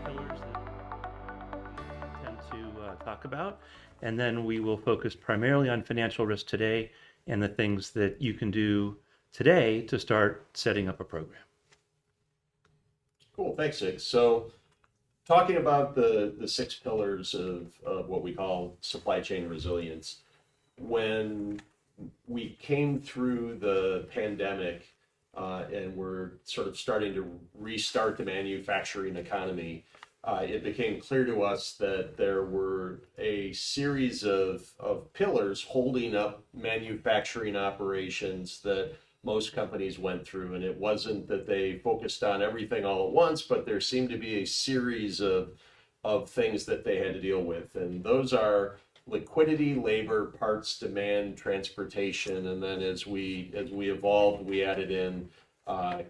pillars that we tend to talk about, and then we will focus primarily on financial risk today and the things that you can do today to start setting up a program. Cool, thanks, Sig. So talking about the six pillars of what we call supply chain resilience, when we came through the pandemic and we're sort of starting to restart the manufacturing economy, it became clear to us that there were a series of pillars holding up manufacturing operations that most companies went through. And it wasn't that they focused on everything all at once, but there seemed to be a series of things that they had to deal with. And those are liquidity, labor, parts, demand, transportation, and then as we evolved, we added in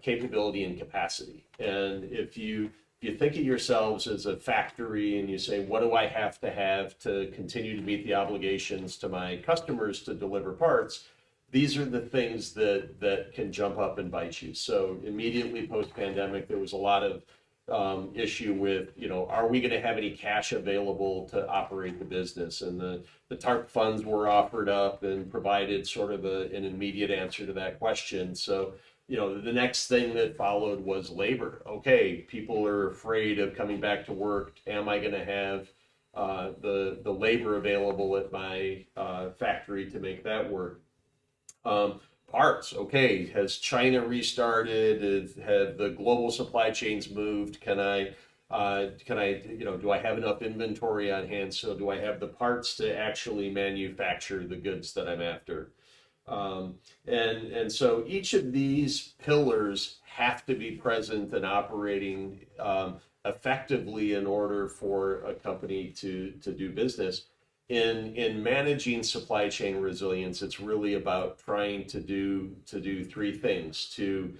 capability and capacity. And if you think of yourselves as a factory and you say, what do I have to continue to meet the obligations to my customers to deliver parts? These are the things that can jump up and bite you. So immediately post-pandemic, there was a lot of issue with, are we going to have any cash available to operate the business? And the TARP funds were offered up and provided sort of an immediate answer to that question. So, the next thing that followed was labor. Okay, people are afraid of coming back to work. Am I going to have the labor available at my factory to make that work? Parts. Okay, has China restarted? Have the global supply chains moved? Do I have enough inventory on hand? So do I have the parts to actually manufacture the goods that I'm after? And so each of these pillars have to be present and operating effectively in order for a company to do business. In managing supply chain resilience, it's really about trying to do three things: to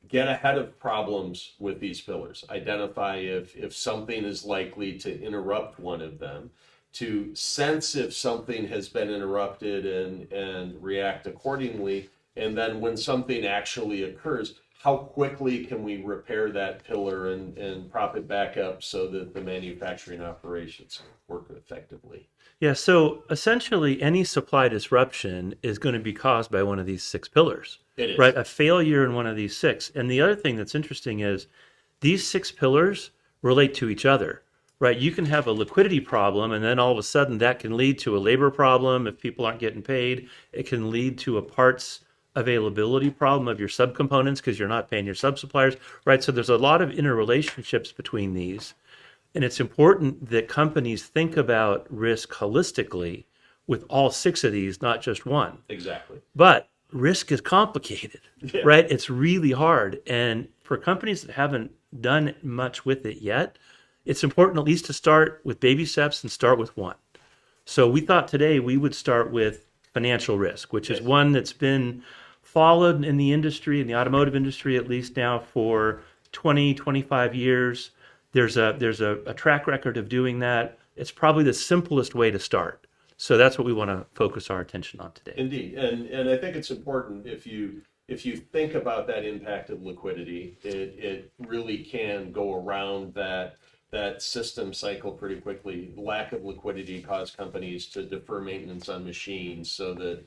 get ahead of problems with these pillars, identify if something is likely to interrupt one of them, to sense if something has been interrupted and react accordingly, and then when something actually occurs, how quickly can we repair that pillar and prop it back up so that the manufacturing operations work effectively? Yeah, so essentially any supply disruption is going to be caused by one of these six pillars. It is. Right? A failure in one of these six. And the other thing that's interesting is these six pillars relate to each other. Right? You can have a liquidity problem, and then all of a sudden that can lead to a labor problem if people aren't getting paid. It can lead to a parts availability problem of your subcomponents because you're not paying your sub-suppliers, right? So there's a lot of interrelationships between these. And it's important that companies think about risk holistically with all six of these, not just one. Exactly. But risk is complicated, right? It's really hard. And for companies that haven't done much with it yet, it's important at least to start with baby steps and start with one. So we thought today we would start with financial risk, which is one that's been followed in the industry, in the automotive industry at least now for 20, 25 years. There's a track record of doing that. It's probably the simplest way to start. So that's what we want to focus our attention on today. Indeed. And I think it's important if you think about that impact of liquidity, it really can go around that system cycle pretty quickly. Lack of liquidity caused companies to defer maintenance on machines so that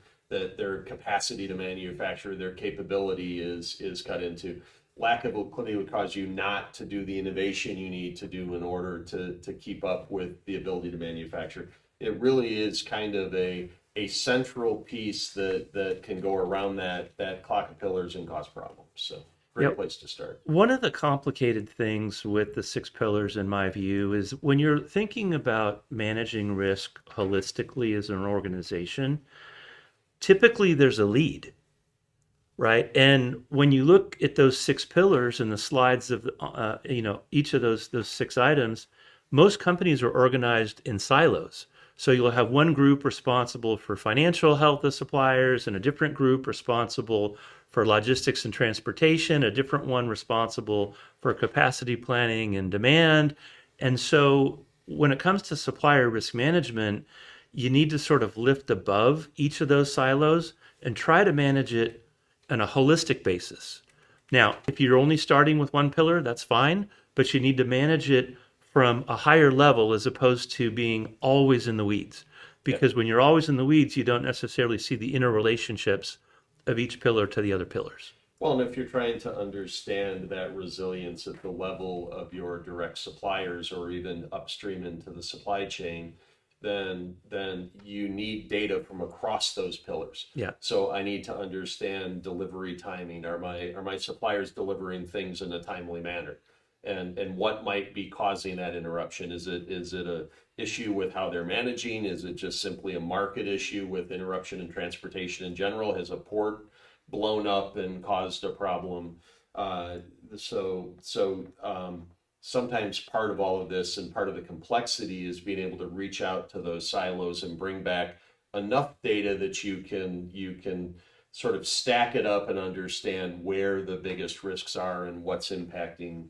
their capacity to manufacture, their capability is cut into. Lack of liquidity would cause you not to do the innovation you need to do in order to keep up with the ability to manufacture. It really is kind of a central piece that can go around that clock of pillars and cause problems. So great place to start. One of the complicated things with the six pillars, in my view, is when you're thinking about managing risk holistically as an organization, typically there's a lead, right? And when you look at those six pillars and the slides of each of those six items, most companies are organized in silos. So you'll have one group responsible for financial health of suppliers and a different group responsible for logistics and transportation, a different one responsible for capacity planning and demand. And so when it comes to supplier risk management, you need to sort of lift above each of those silos and try to manage it on a holistic basis. Now, if you're only starting with one pillar, that's fine, but you need to manage it from a higher level as opposed to being always in the weeds. Because when you're always in the weeds, you don't necessarily see the interrelationships of each pillar to the other pillars. Well, and if you're trying to understand that resilience at the level of your direct suppliers or even upstream into the supply chain, then you need data from across those pillars. Yeah. So I need to understand delivery timing. Are my suppliers delivering things in a timely manner? And what might be causing that interruption? Is it a issue with how they're managing? Is it just simply a market issue with interruption in transportation in general? Has a port blown up and caused a problem? Sometimes part of all of this and part of the complexity is being able to reach out to those silos and bring back enough data that you can sort of stack it up and understand where the biggest risks are and what's impacting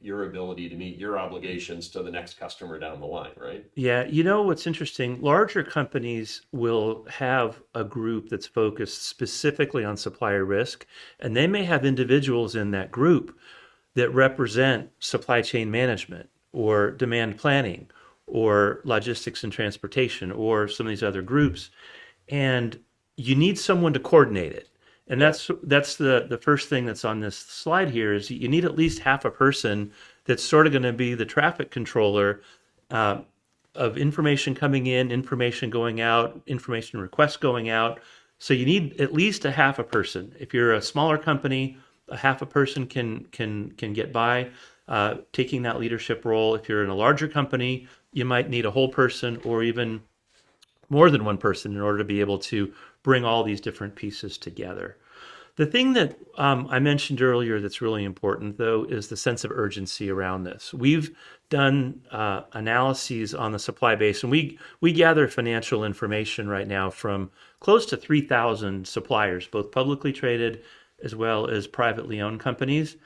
your ability to meet your obligations to the next customer down the line, right? Yeah, what's interesting, larger companies will have a group that's focused specifically on supplier risk, and they may have individuals in that group that represent supply chain management or demand planning or logistics and transportation or some of these other groups. And you need someone to coordinate it. And that's the first thing that's on this slide here is you need at least half a person that's sort of going to be the traffic controller of information coming in, information going out, information requests going out. So you need at least a half a person. If you're a smaller company, a half a person can get by taking that leadership role. If you're in a larger company, you might need a whole person or even more than one person in order to be able to bring all these different pieces together. The thing that I mentioned earlier that's really important, though, is the sense of urgency around this. We've done analyses on the supply base, and we gather financial information right now from close to 3,000 suppliers, both publicly traded as well as privately owned companies.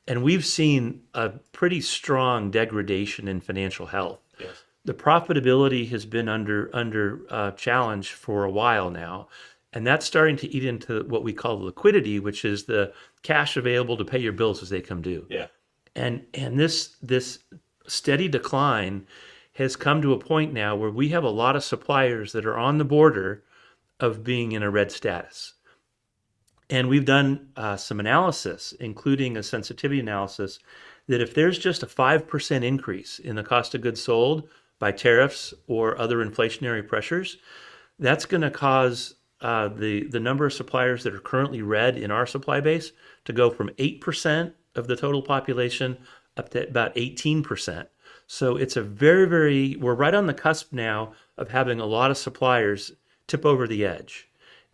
And we've seen a pretty strong degradation in financial health. Yes. The profitability has been under challenge for a while now, and that's starting to eat into what we call liquidity, which is the cash available to pay your bills as they come due. Yeah. And this steady decline has come to a point now where we have a lot of suppliers that are on the border of being in a red status. And we've done some analysis, including a sensitivity analysis, that if there's just a 5% increase in the cost of goods sold by tariffs or other inflationary pressures, that's going to cause the number of suppliers that are currently red in our supply base to go from 8% of the total population up to about 18%. So it's a we're right on the cusp now of having a lot of suppliers tip over the edge.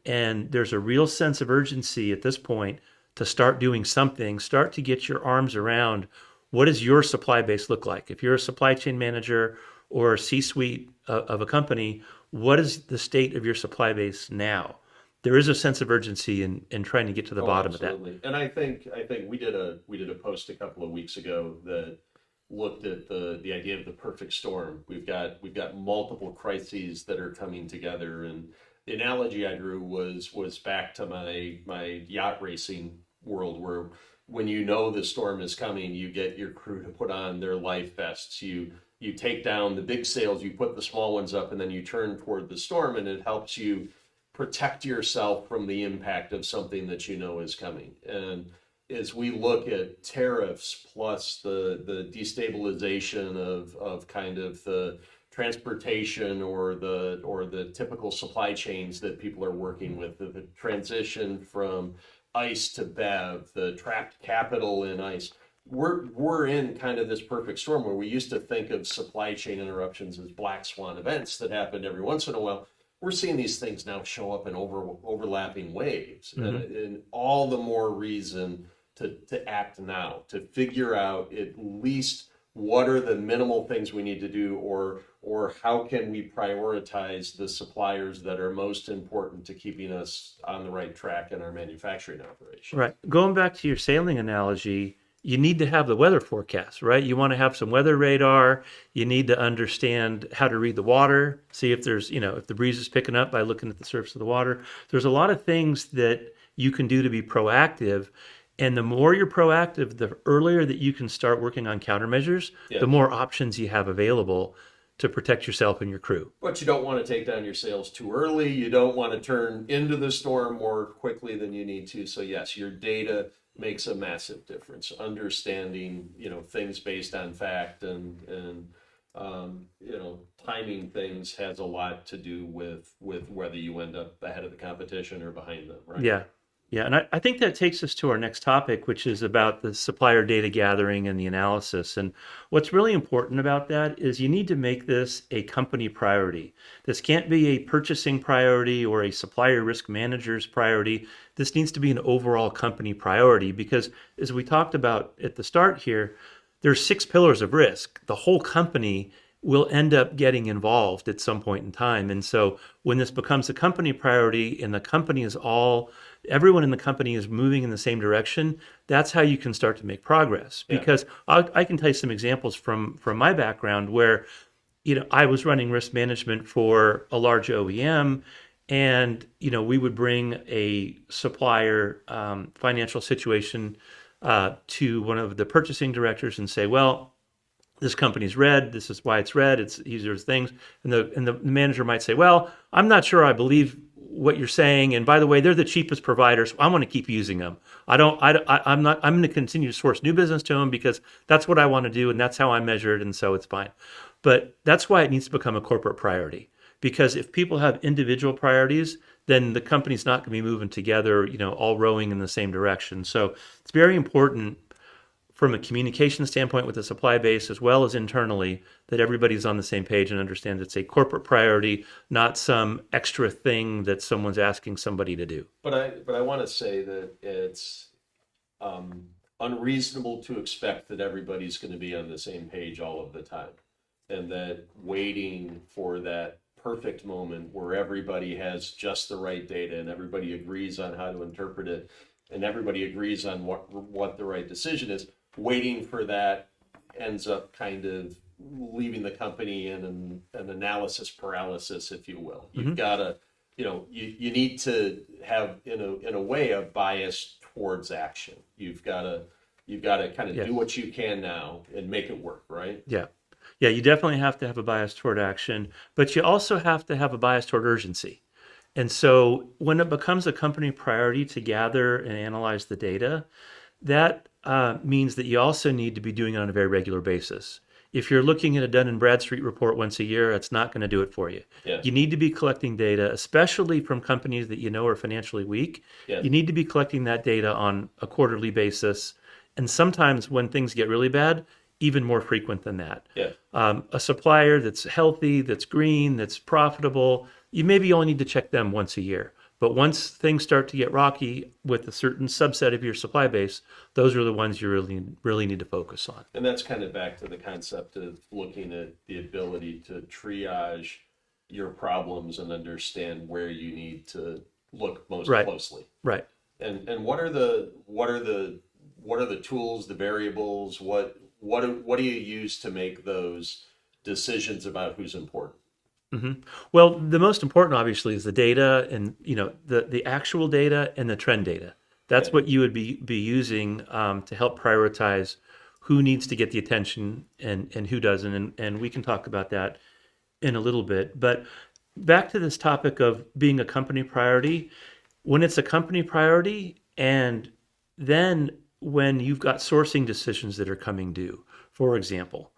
And there's a real sense of urgency at this point to start doing something, start to get your arms around what does your supply base look like? If you're a supply chain manager or a C-suite of a company, what is the state of your supply base now? There is a sense of urgency in trying to get to the bottom absolutely. of that. And I think we did a post a couple of weeks ago that looked at the idea of the perfect storm. We've got multiple crises that are coming together, and the analogy I drew was back to my yacht racing world, where when you know the storm is coming, you get your crew to put on their life vests. You take down the big sails, you put the small ones up, and then you turn toward the storm, and it helps you protect yourself from the impact of something that you know is coming. And as we look at tariffs plus the destabilization of kind of the transportation or the typical supply chains that people are working with, the transition from ICE to BEV, the trapped capital in ICE, we're in kind of this perfect storm where we used to think of supply chain interruptions as black swan events that happened every once in a while. We're seeing these things now show up in overlapping waves, and all the more reason to act now, to figure out at least what are the minimal things we need to do, or how can we prioritize the suppliers that are most important to keeping us on the right track in our manufacturing operation. Right. Going back to your sailing analogy, you need to have the weather forecast, right? You want to have some weather radar. You need to understand how to read the water, see if there's, if the breeze is picking up by looking at the surface of the water. There's a lot of things that you can do to be proactive. And the more you're proactive, the earlier that you can start working on countermeasures, Yeah. the more options you have available to protect yourself and your crew. But you don't want to take down your sails too early. You don't want to turn into the storm more quickly than you need to. So yes, your data makes a massive difference. Understanding, things based on fact and timing things has a lot to do with whether you end up ahead of the competition or behind them, right? Yeah. Yeah. And I think that takes us to our next topic, which is about the supplier data gathering and the analysis. And what's really important about that is you need to make this a company priority. This can't be a purchasing priority or a supplier risk manager's priority. This needs to be an overall company priority because, as we talked about at the start here, there's 6 pillars of risk. The whole company will end up getting involved at some point in time. And so when this becomes a company priority and the company is everyone in the company is moving in the same direction, that's how you can start to make progress. Yeah. Because I can tell you some examples from my background where, I was running risk management for a large OEM, and, we would bring a supplier financial situation to one of the purchasing directors and say, well, this company's red. This is why it's red. These are things. And the manager might say, well, I'm not sure I believe what you're saying. And by the way, they're the cheapest providers. So I want to keep using them. I'm going to continue to source new business to them because that's what I want to do. And that's how I measure it. And so it's fine. But that's why it needs to become a corporate priority. Because if people have individual priorities, then the company's not going to be moving together, all rowing in the same direction. So it's very important from a communication standpoint with the supply base as well as internally that everybody's on the same page and understands it's a corporate priority, not some extra thing that someone's asking somebody to do. But I want to say that it's unreasonable to expect that everybody's going to be on the same page all of the time, and that waiting for that perfect moment where everybody has just the right data and everybody agrees on how to interpret it and everybody agrees on what the right decision is, waiting for that ends up kind of leaving the company in an analysis paralysis, if you will. You've got to, you need to have in a way a bias towards action. You've got to kind of do what you can now and make it work, right? Yeah. Yeah, you definitely have to have a bias toward action, but you also have to have a bias toward urgency. And so when it becomes a company priority to gather and analyze the data, that means that you also need to be doing it on a very regular basis. If you're looking at a Dun and Bradstreet report once a year, it's not going to do it for you. Yeah. You need to be collecting data, especially from companies that are financially weak. Yeah. You need to be collecting that data on a quarterly basis. And sometimes when things get really bad, even more frequent than that. Yeah. A supplier that's healthy, that's green, that's profitable, you maybe only need to check them once a year. But once things start to get rocky with a certain subset of your supply base, those are the ones you really need to focus on. And that's kind of back to the concept of looking at the ability to triage your problems and understand where you need to look most closely. Right. And what are the tools, the variables, what do you use to make those decisions about who's important? Mm-hmm. Well, the most important, obviously, is the data and the actual data and the trend data. That's what you would be using to help prioritize who needs to get the attention and who doesn't. And we can talk about that in a little bit. But back to this topic of being a company priority, when it's a company priority and then when you've got sourcing decisions that are coming due, for example,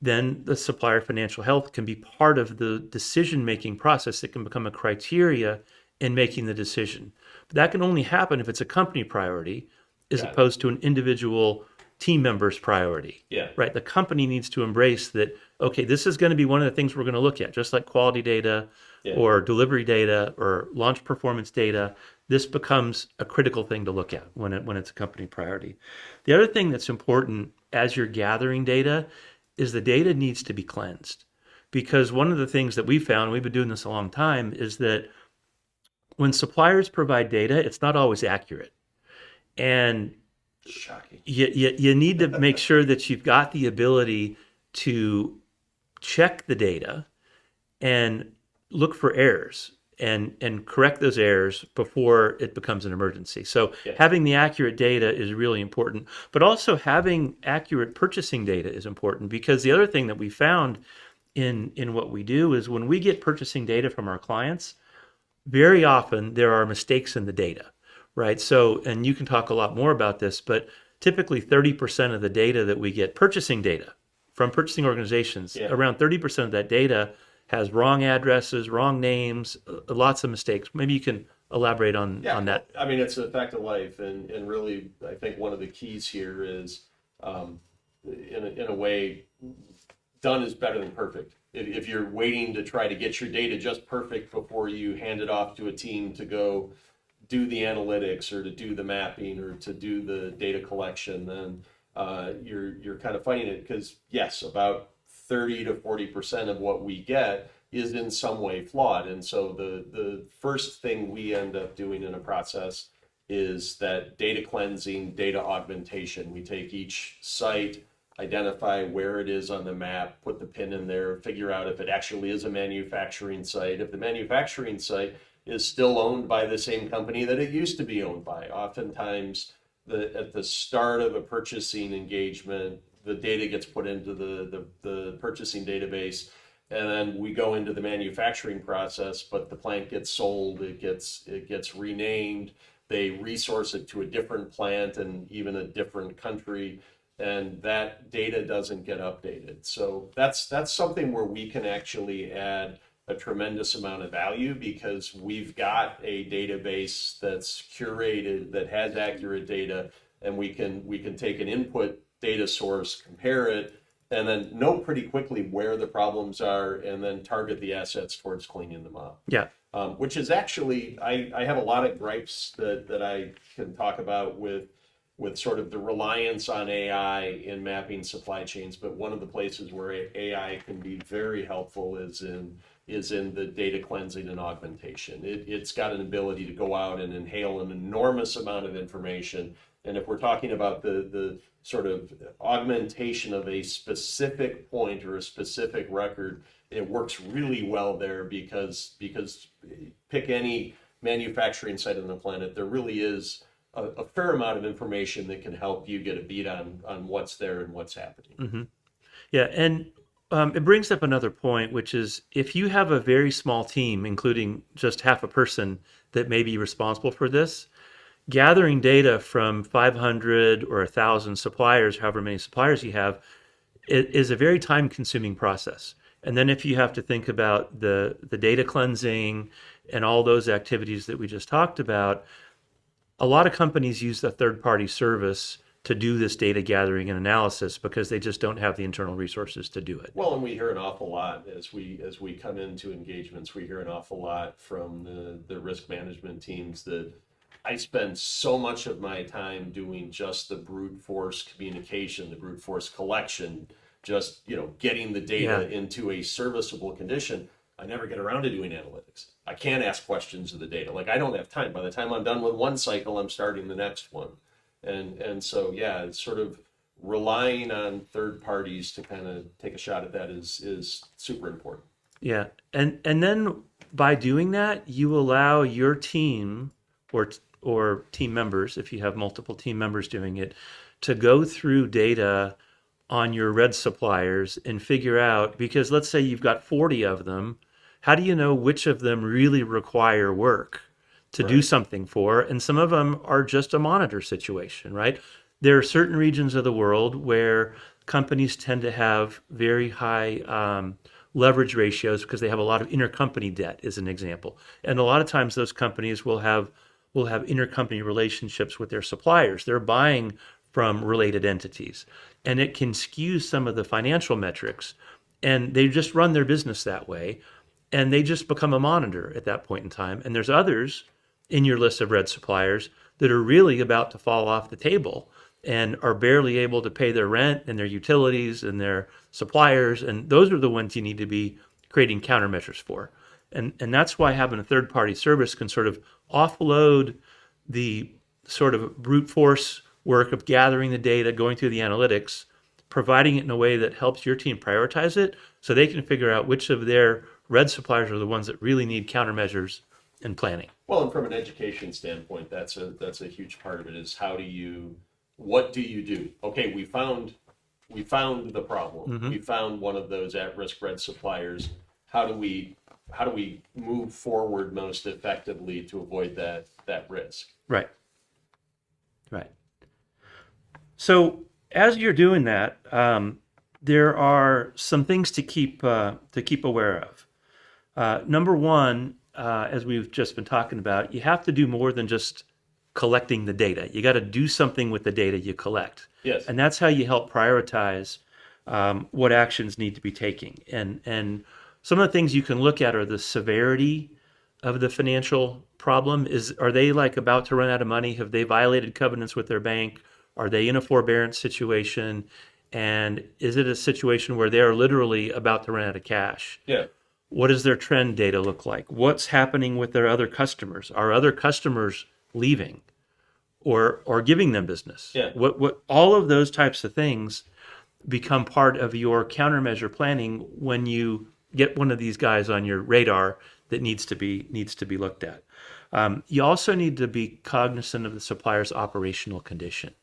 then the supplier financial health can be part of the decision-making process. It can become a criteria in making the decision. But that can only happen if it's a company priority as opposed to an individual team member's priority. Yeah. Right? The company needs to embrace that, okay, this is going to be one of the things we're going to look at, just like quality data or delivery data or launch performance data. This becomes a critical thing to look at when it's a company priority. The other thing that's important as you're gathering data is the data needs to be cleansed. Because one of the things that we found, we've been doing this a long time, is that when suppliers provide data, it's not always accurate. And shocking. You need to make sure that you've got the ability to check the data and look for errors. and correct those errors before it becomes an emergency. So Yeah. having the accurate data is really important, but also having accurate purchasing data is important, because the other thing that we found in what we do is when we get purchasing data from our clients, very often there are mistakes in the data, right? So, and you can talk a lot more about this, but typically 30% of the data that we get, purchasing data from purchasing organizations, Yeah. around 30% of that data has wrong addresses, wrong names, lots of mistakes. Maybe you can elaborate on that. I mean, it's a fact of life, and really, I think one of the keys here is, in a way, done is better than perfect. If you're waiting to try to get your data just perfect before you hand it off to a team to go do the analytics or to do the mapping or to do the data collection, then you're kind of fighting it, because yes, about 30 to 40% of what we get is in some way flawed. And so the first thing we end up doing in a process is that data cleansing, data augmentation. We take each site, identify where it is on the map, put the pin in there, figure out if it actually is a manufacturing site. If the manufacturing site is still owned by the same company that it used to be owned by. Oftentimes, at the start of a purchasing engagement, the data gets put into the purchasing database, and then we go into the manufacturing process, but the plant gets sold, it gets renamed, they resource it to a different plant and even a different country, and that data doesn't get updated. So that's something where we can actually add a tremendous amount of value, because we've got a database that's curated, that has accurate data, and we can take an input data source, compare it, and then know pretty quickly where the problems are, and then target the assets towards cleaning them up. Yeah. Which is actually, I have a lot of gripes that I can talk about with sort of the reliance on AI in mapping supply chains, but one of the places where AI can be very helpful is in the data cleansing and augmentation. It's got an ability to go out and inhale an enormous amount of information. And if we're talking about the sort of augmentation of a specific point or a specific record, it works really well there, because pick any manufacturing site on the planet, there really is a fair amount of information that can help you get a beat on what's there and what's happening. Mm-hmm. Yeah, and it brings up another point, which is if you have a very small team, including just half a person that may be responsible for this, gathering data from 500 or 1,000 suppliers, however many suppliers you have, it is a very time-consuming process. And then if you have to think about the data cleansing and all those activities that we just talked about, a lot of companies use the third-party service to do this data gathering and analysis because they just don't have the internal resources to do it. Well, and we hear an awful lot as we come into engagements. We hear an awful lot from the risk management teams that I spend so much of my time doing just the brute force communication, the brute force collection, just getting the data into a serviceable condition. I never get around to doing analytics. I can't ask questions of the data. Like, I don't have time. By the time I'm done with one cycle, I'm starting the next one. And so, yeah, it's sort of relying on third parties to kind of take a shot at that is super important. Yeah. And then by doing that, you allow your team or team members, if you have multiple team members doing it, to go through data on your red suppliers and figure out, because let's say you've got 40 of them, how do you know which of them really require work to do something for? And some of them are just a monitor situation, right? There are certain regions of the world where companies tend to have very high leverage ratios because they have a lot of intercompany debt, as an example. And a lot of times those companies will have intercompany relationships with their suppliers. They're buying from related entities, and it can skew some of the financial metrics, and they just run their business that way, and they just become a monitor at that point in time. And there's others in your list of red suppliers that are really about to fall off the table and are barely able to pay their rent and their utilities and their suppliers, and those are the ones you need to be creating countermeasures for. And that's why having a third-party service can sort of offload the sort of brute force work of gathering the data, going through the analytics, providing it in a way that helps your team prioritize it so they can figure out which of their red suppliers are the ones that really need countermeasures and planning. Well, and from an education standpoint, that's a huge part of it is what do you do? Okay, we found the problem. We found one of those at-risk red suppliers. How do we move forward most effectively to avoid that risk? Right. Right. So as you're doing that, there are some things to keep aware of. Number one, as we've just been talking about, you have to do more than just collecting the data. You got to do something with the data you collect. Yes. And that's how you help prioritize what actions need to be taken. And some of the things you can look at are the severity of the financial problem. Are they like about to run out of money? Have they violated covenants with their bank? Are they in a forbearance situation? And is it a situation where they're literally about to run out of cash? Yeah. What does their trend data look like? What's happening with their other customers? Are other customers leaving or giving them business? Yeah. What all of those types of things become part of your countermeasure planning when you get one of these guys on your radar that needs to be looked at. You also need to be cognizant of the supplier's operational condition,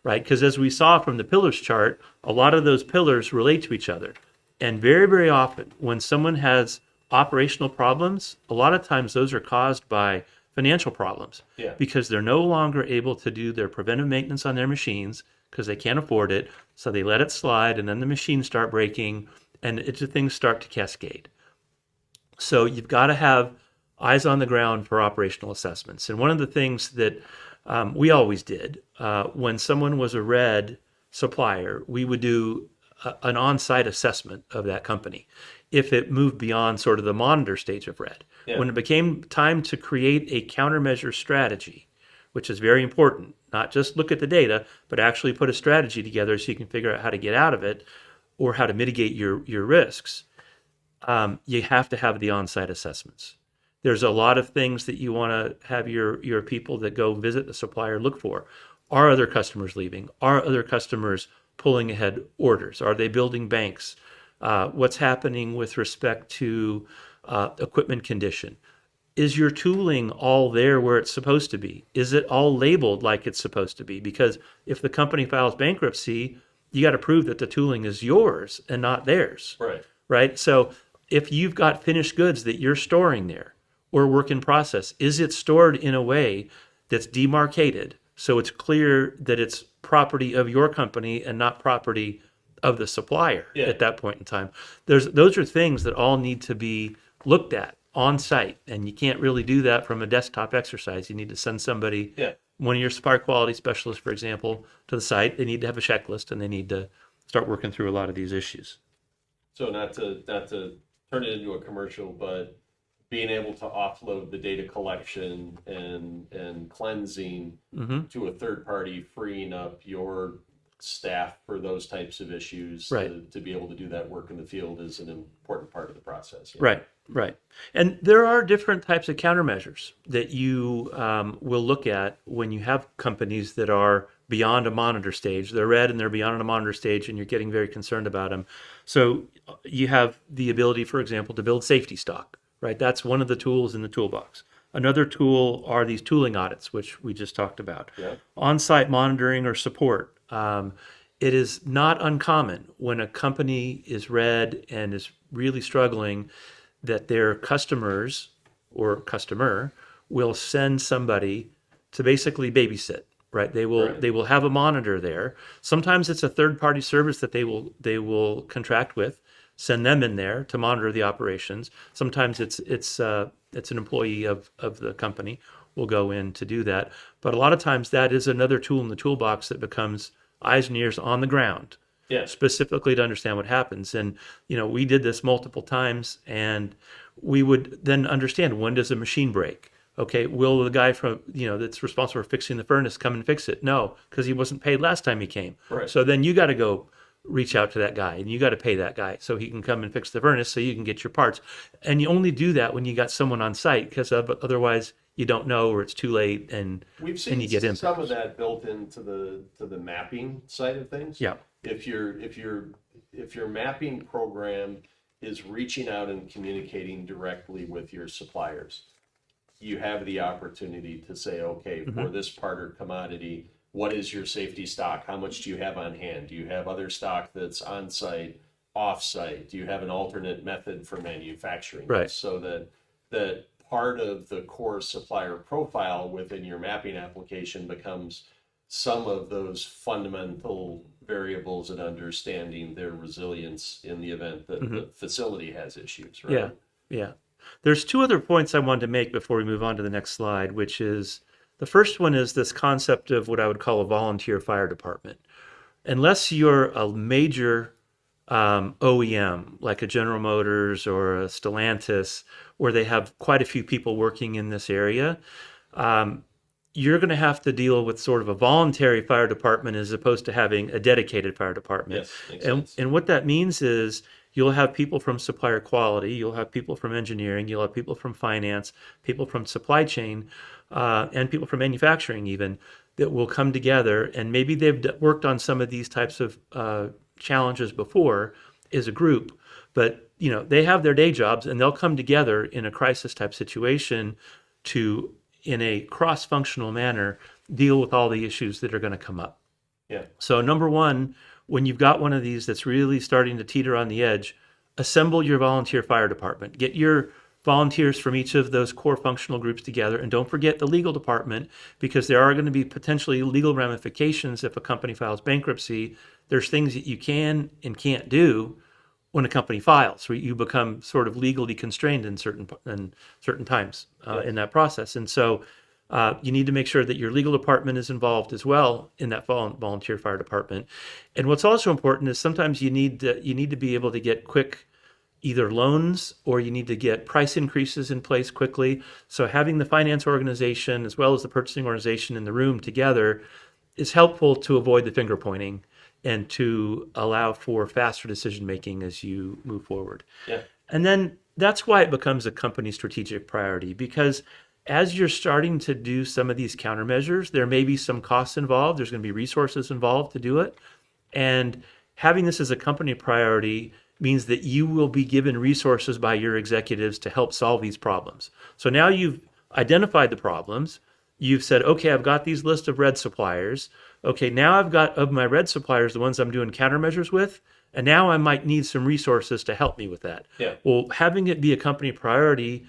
right? Because as we saw from the pillars chart, a lot of those pillars relate to each other. And very, very often when someone has operational problems, a lot of times those are caused by financial problems. Yeah. Because they're no longer able to do their preventive maintenance on their machines because they can't afford it. So they let it slide and then the machines start breaking and things start to cascade. So you've got to have eyes on the ground for operational assessments. And one of the things that we always did when someone was a red supplier, we would do an on-site assessment of that company if it moved beyond sort of the monitor stage of red. Yeah. When it became time to create a countermeasure strategy, which is very important, not just look at the data, but actually put a strategy together so you can figure out how to get out of it or how to mitigate your risks, you have to have the on-site assessments. There's a lot of things that you want to have your people that go visit the supplier look for. Are other customers leaving? Are other customers pulling ahead orders? Are they building banks? What's happening with respect to equipment condition? Is your tooling all there where it's supposed to be? Is it all labeled like it's supposed to be? Because if the company files bankruptcy, you got to prove that the tooling is yours and not theirs. Right. Right? So if you've got finished goods that you're storing there or work in process, is it stored in a way that's demarcated so it's clear that it's property of your company and not property of the supplier at that point in time? Those are things that all need to be looked at on site, and you can't really do that from a desktop exercise. You need to send somebody, one of your supplier quality specialists, for example, to the site. They need to have a checklist, and they need to start working through a lot of these issues. So not to turn it into a commercial, but being able to offload the data collection and cleansing to a third party, freeing up your staff for those types of issues to be able to do that work in the field is an important part of the process. Yeah. Right. And there are different types of countermeasures that you will look at when you have companies that are beyond a monitor stage. They're red and they're beyond a monitor stage, and you're getting very concerned about them. So you have the ability, for example, to build safety stock, right? That's one of the tools in the toolbox. Another tool are these tooling audits, which we just talked about. Yeah. On-site monitoring or support. It is not uncommon when a company is red and is really struggling that their customers or customer will send somebody to basically babysit, right? They will have a monitor there. Sometimes it's a third-party service that they will contract with, send them in there to monitor the operations. Sometimes it's an employee of the company will go in to do that. But a lot of times that is another tool in the toolbox that becomes eyes and ears on the ground. Specifically to understand what happens. And, we did this multiple times, and we would then understand, when does a machine break? Okay, will the guy from, that's responsible for fixing the furnace come and fix it? No, because he wasn't paid last time he came. Right. So then you got to go reach out to that guy, and you got to pay that guy so he can come and fix the furnace so you can get your parts. And you only do that when you got someone on site, because otherwise you don't know, or it's too late, and we've seen you get some of that built into the mapping side of things. Yeah. If your mapping program is reaching out and communicating directly with your suppliers, you have the opportunity to say, okay, for this part or commodity, what is your safety stock? How much do you have on hand? Do you have other stock that's on site, off site? Do you have an alternate method for manufacturing? Right. So that part of the core supplier profile within your mapping application becomes some of those fundamental variables in understanding their resilience in the event that the facility has issues, right? Yeah, yeah. There's two other points I wanted to make before we move on to the next slide, which is the first one is this concept of what I would call a volunteer fire department. Unless you're a major OEM, like a General Motors or a Stellantis, where they have quite a few people working in this area, you're going to have to deal with sort of a voluntary fire department as opposed to having a dedicated fire department. Yes, makes sense. And what that means is you'll have people from supplier quality, you'll have people from engineering, you'll have people from finance, people from supply chain, and people from manufacturing even, that will come together, and maybe they've worked on some of these types of challenges before as a group, but they have their day jobs, and they'll come together in a crisis type situation to, in a cross-functional manner, deal with all the issues that are going to come up. Yeah. So number one, when you've got one of these that's really starting to teeter on the edge, assemble your volunteer fire department. Get your volunteers from each of those core functional groups together, and don't forget the legal department, because there are going to be potentially legal ramifications if a company files bankruptcy. There's things that you can and can't do when a company files, where you become sort of legally constrained in certain times in that process. And so you need to make sure that your legal department is involved as well in that volunteer fire department. And what's also important is sometimes you need to be able to get quick either loans, or you need to get price increases in place quickly. So having the finance organization as well as the purchasing organization in the room together is helpful to avoid the finger pointing and to allow for faster decision making as you move forward. Yeah. And then that's why it becomes a company strategic priority, because as you're starting to do some of these countermeasures, there may be some costs involved. There's going to be resources involved to do it. And having this as a company priority means that you will be given resources by your executives to help solve these problems. So now you've identified the problems. You've said, okay, I've got these list of red suppliers. Okay, now I've got, of my red suppliers, the ones I'm doing countermeasures with, and now I might need some resources to help me with that. Yeah. Well, having it be a company priority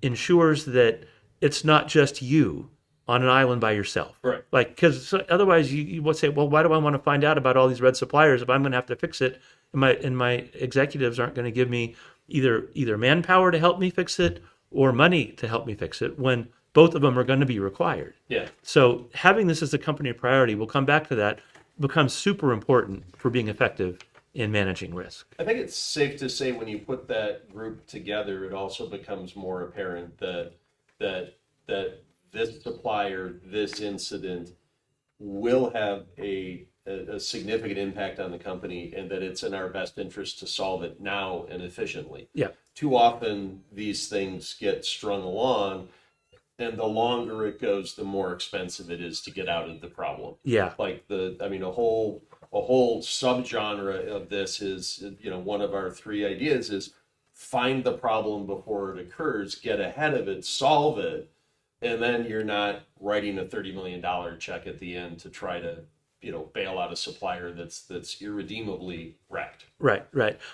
ensures that it's not just you on an island by yourself. Right. Like, because otherwise you would say, well, why do I want to find out about all these red suppliers if I'm going to have to fix it, and my executives aren't going to give me either manpower to help me fix it or money to help me fix it, when both of them are going to be required. Yeah. So having this as a company priority, we'll come back to that, becomes super important for being effective in managing risk. I think it's safe to say when you put that group together, it also becomes more apparent that this supplier, this incident will have a significant impact on the company, and that it's in our best interest to solve it now and efficiently. Yeah. Too often these things get strung along, and the longer it goes, the more expensive it is to get out of the problem. Yeah. Like a whole subgenre of this is, one of our three ideas is find the problem before it occurs, get ahead of it, solve it, and then you're not writing a $30 million check at the end to try to, bail out a supplier that's irredeemably wrecked. Right.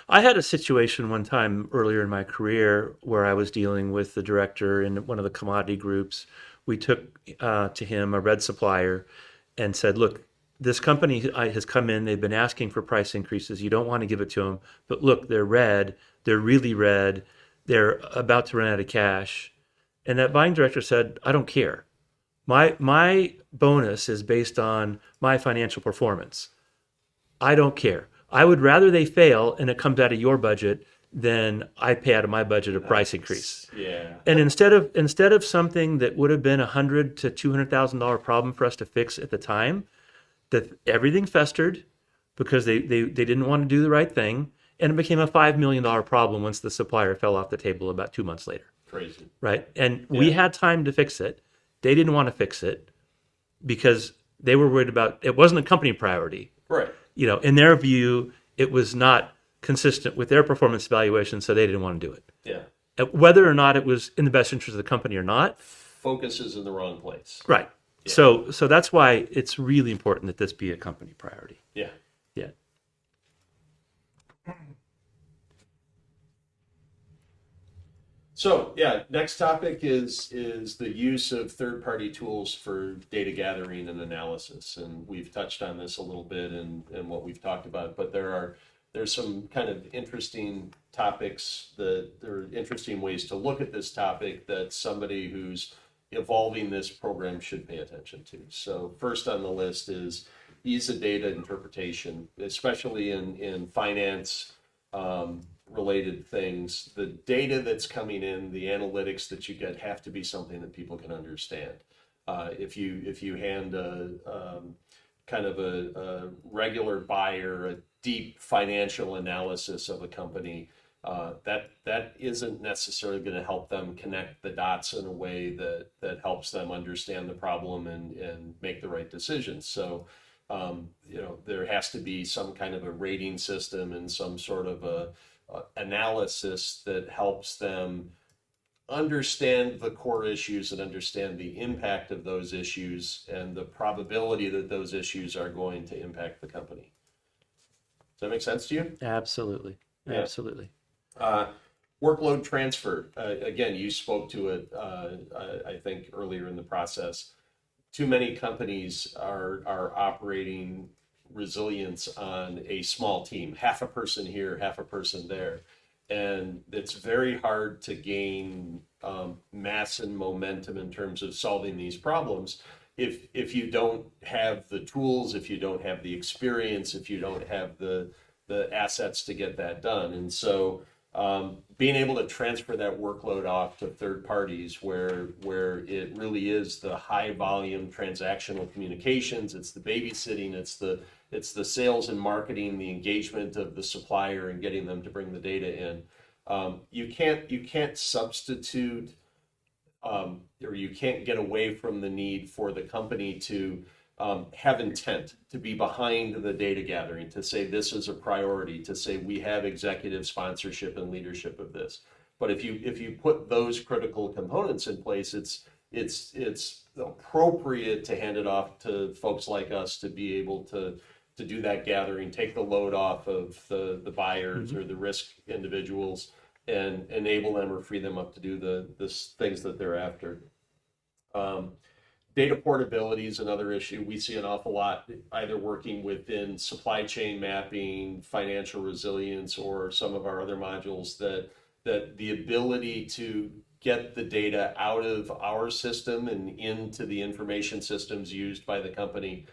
I had a situation one time earlier in my career where I was dealing with the director in one of the commodity groups. We took to him a red supplier and said, look, this company has come in, they've been asking for price increases. You don't want to give it to them, but look, they're red, they're really red, they're about to run out of cash. And that buying director said, I don't care. My bonus is based on my financial performance. I don't care. I would rather they fail and it comes out of your budget than I pay out of my budget a price increase. Yeah. And instead of something that would have been $100,000 to $200,000 problem for us to fix at the time, that everything festered because they didn't want to do the right thing, and it became a $5 million problem once the supplier fell off the table about 2 months later. Crazy. Right? And we had time to fix it. They didn't want to fix it because they were worried about, it wasn't a company priority. Right. In their view, it was not consistent with their performance evaluation, so they didn't want to do it. Yeah. whether or not it was in the best interest of the company or not. Focus is in the wrong place. Right. Yeah. So that's why it's really important that this be a company priority. Yeah. Yeah. So yeah, next topic is the use of third-party tools for data gathering and analysis, and we've touched on this a little bit in what we've talked about. But there's some kind of interesting topics there are interesting ways to look at this topic that somebody who's evolving this program should pay attention to. So first on the list is ease of data interpretation, especially in finance. Related things, the data that's coming in, the analytics that you get have to be something that people can understand. If you hand kind of a regular buyer a deep financial analysis of a company, that isn't necessarily going to help them connect the dots in a way that helps them understand the problem and make the right decisions. So there has to be some kind of a rating system and some sort of a analysis that helps them understand the core issues and understand the impact of those issues and the probability that those issues are going to impact the company. Does that make sense to you? Absolutely. Yeah. Absolutely. Workload transfer. Again, you spoke to it, I think, earlier in the process. Too many companies are operating resilience on a small team, half a person here, half a person there. And it's very hard to gain mass and momentum in terms of solving these problems if you don't have the tools, if you don't have the experience, if you don't have the assets to get that done. And so being able to transfer that workload off to third parties where it really is the high volume transactional communications, it's the babysitting, it's the sales and marketing, the engagement of the supplier and getting them to bring the data in. You can't substitute or you can't get away from the need for the company to have intent, to be behind the data gathering, to say this is a priority, to say we have executive sponsorship and leadership of this. But if you put those critical components in place, it's appropriate to hand it off to folks like us to be able to do that gathering, take the load off of the buyers or the risk individuals, and enable them or free them up to do the things that they're after. Data portability is another issue. We see an awful lot either working within supply chain mapping, financial resilience, or some of our other modules that the ability to get the data out of our system and into the information systems used by the company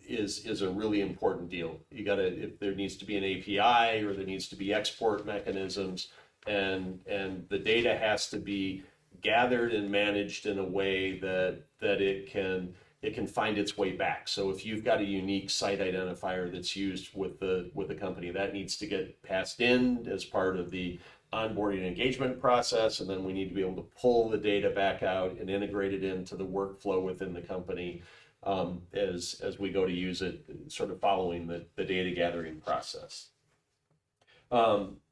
is a really important deal. If there needs to be an API or there needs to be export mechanisms, and the data has to be gathered and managed in a way that it can find its way back. So if you've got a unique site identifier that's used with the company, that needs to get passed in as part of the onboarding engagement process, and then we need to be able to pull the data back out and integrate it into the workflow within the company as we go to use it, sort of following the data gathering process.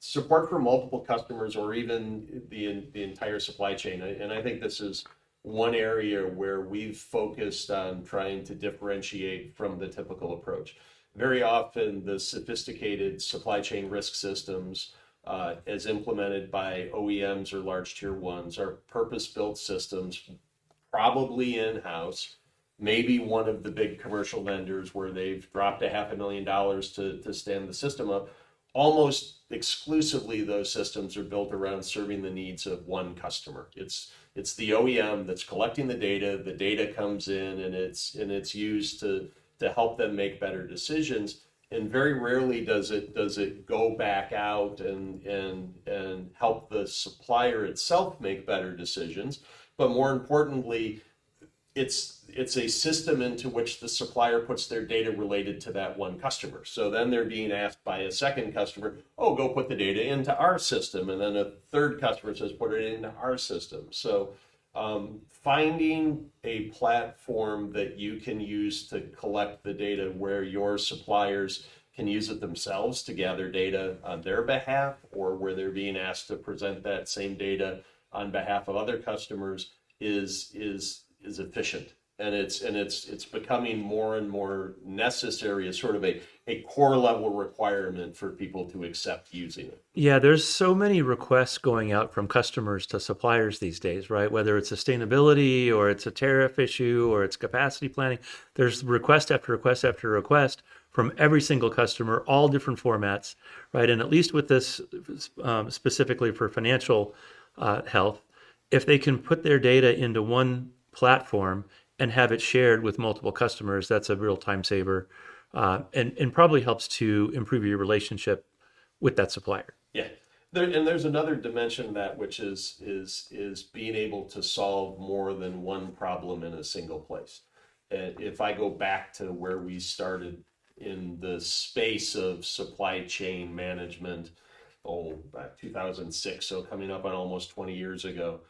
Support for multiple customers or even the entire supply chain. And I think this is one area where we've focused on trying to differentiate from the typical approach. Very often the sophisticated supply chain risk systems as implemented by OEMs or large tier ones are purpose-built systems, probably in-house, maybe one of the big commercial vendors where they've dropped $500,000 to stand the system up. Almost exclusively those systems are built around serving the needs of one customer. It's the OEM that's collecting the data comes in and it's used to help them make better decisions. And very rarely does it go back out and help the supplier itself make better decisions. But more importantly, it's a system into which the supplier puts their data related to that one customer. So then they're being asked by a second customer, oh, go put the data into our system. And then a third customer says, put it into our system. So finding a platform that you can use to collect the data where your suppliers can use it themselves to gather data on their behalf, or where they're being asked to present that same data on behalf of other customers is efficient. And it's becoming more and more necessary as sort of a core level requirement for people to accept using it. Yeah, there's so many requests going out from customers to suppliers these days, right? Whether it's sustainability or it's a tariff issue or it's capacity planning, there's request after request after request from every single customer, all different formats, right? And at least with this specifically for financial health, if they can put their data into one platform and have it shared with multiple customers, that's a real time saver, and probably helps to improve your relationship with that supplier. Yeah. There's another dimension of that, which is being able to solve more than one problem in a single place. If I go back to where we started in the space of supply chain management, back 2006, so coming up on almost 20 years ago,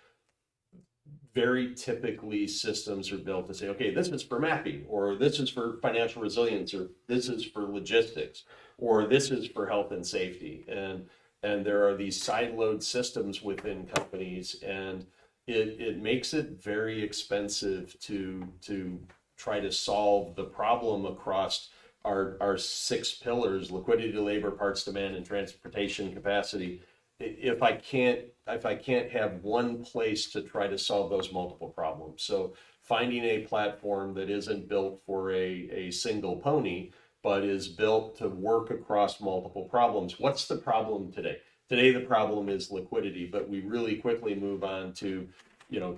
very typically systems are built to say, okay, this is for mapping, or this is for financial resilience, or this is for logistics, or this is for health and safety. And there are these siloed systems within companies, and it makes it very expensive to try to solve the problem across our 6 pillars: liquidity, labor, parts, demand, and transportation capacity. If I can't have one place to try to solve those multiple problems. So finding a platform that isn't built for a single pony, but is built to work across multiple problems. What's the problem today? Today, the problem is liquidity, but we really quickly move on to,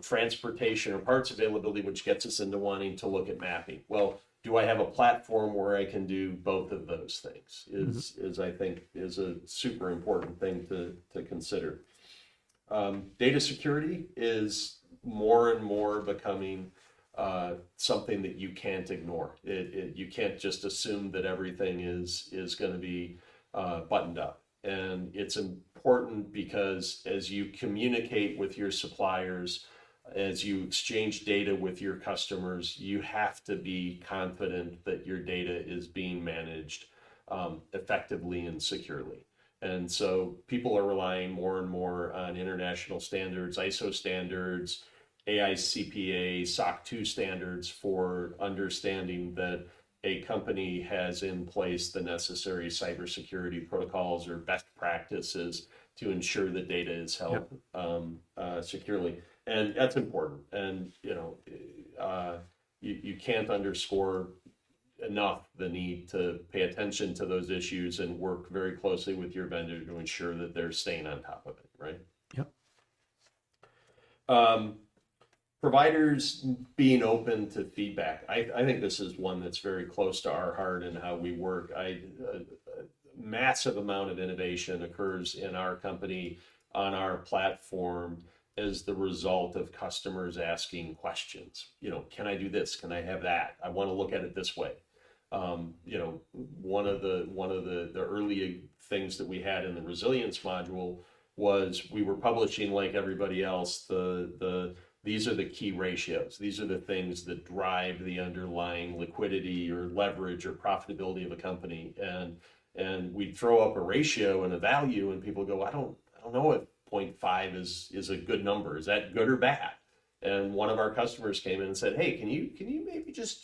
transportation or parts availability, which gets us into wanting to look at mapping. Well, do I have a platform where I can do both of those things? I think is a super important thing to consider. Data security is more and more becoming something that you can't ignore. You can't just assume that everything is going to be buttoned up. And it's important because as you communicate with your suppliers, as you exchange data with your customers, you have to be confident that your data is being managed effectively and securely. And so people are relying more and more on international standards, ISO standards, AICPA, SOC 2 standards for understanding that a company has in place the necessary cybersecurity protocols or best practices to ensure the data is held securely. And that's important. And, you can't underscore enough the need to pay attention to those issues and work very closely with your vendor to ensure that they're staying on top of it, right? Yep. Providers being open to feedback. I think this is one that's very close to our heart and how we work. A massive amount of innovation occurs in our company on our platform as the result of customers asking questions. Can I do this? Can I have that? I want to look at it this way. One of the early things that we had in the resilience module was we were publishing, like everybody else, these are the key ratios. These are the things that drive the underlying liquidity or leverage or profitability of a company. And we'd throw up a ratio and a value, and people go, I don't know if 0.5 is a good number. Is that good or bad? And one of our customers came in and said, hey, can you maybe just,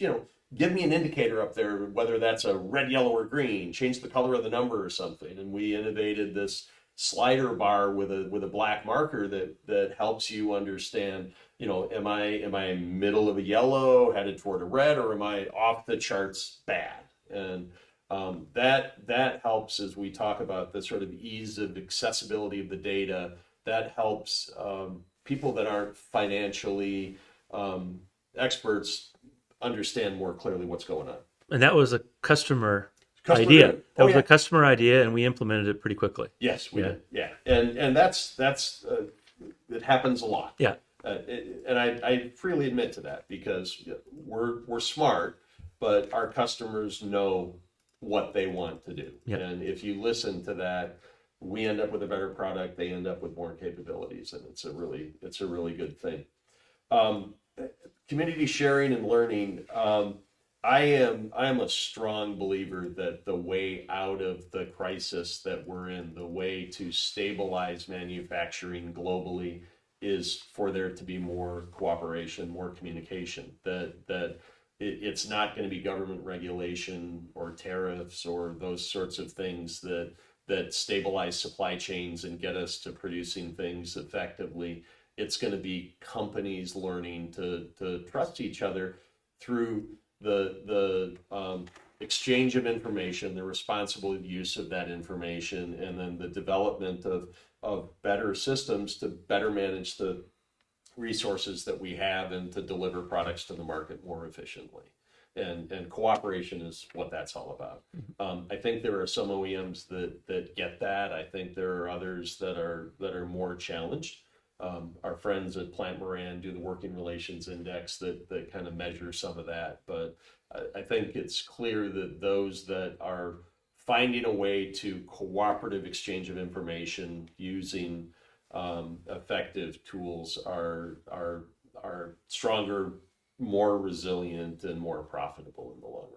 give me an indicator up there, whether that's a red, yellow, or green, change the color of the number or something. And we innovated this slider bar with a black marker that helps you understand, am I middle of a yellow, headed toward a red, or am I off the charts bad? And that helps as we talk about the sort of ease of accessibility of the data. That helps people that aren't financially experts understand more clearly what's going on. And that was a customer idea. That was a customer idea, and we implemented it pretty quickly. Yes, we did. Yeah, and that's it happens a lot. Yeah, and I freely admit to that because we're smart, but our customers know what they want to do. Yep. And if you listen to that, we end up with a better product. They end up with more capabilities, and it's a really good thing. Community sharing and learning. I am a strong believer that the way out of the crisis that we're in, the way to stabilize manufacturing globally, is for there to be more cooperation, more communication. It's not going to be government regulation or tariffs or those sorts of things that stabilize supply chains and get us to producing things effectively. It's going to be companies learning to trust each other through the exchange of information, the responsible use of that information, and then the development of better systems to better manage the resources that we have and to deliver products to the market more efficiently. And cooperation is what that's all about. I think there are some OEMs that get that. I think there are others that are more challenged. Our friends at Plant Moran do the Working Relations Index that kind of measures some of that. But I think it's clear that those that are finding a way to cooperative exchange of information using effective tools are stronger, more resilient, and more profitable in the long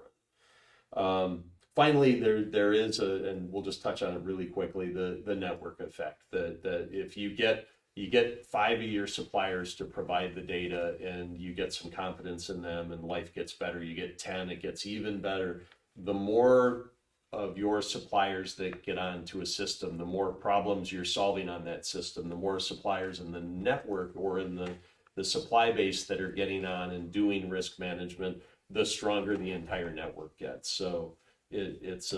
run. Finally, there is and we'll just touch on it really quickly, the network effect. That if you get 5 of your suppliers to provide the data and you get some confidence in them and life gets better, you get 10, it gets even better. The more of your suppliers that get onto a system, the more problems you're solving on that system, the more suppliers in the network or in the supply base that are getting on and doing risk management, the stronger the entire network gets. So it's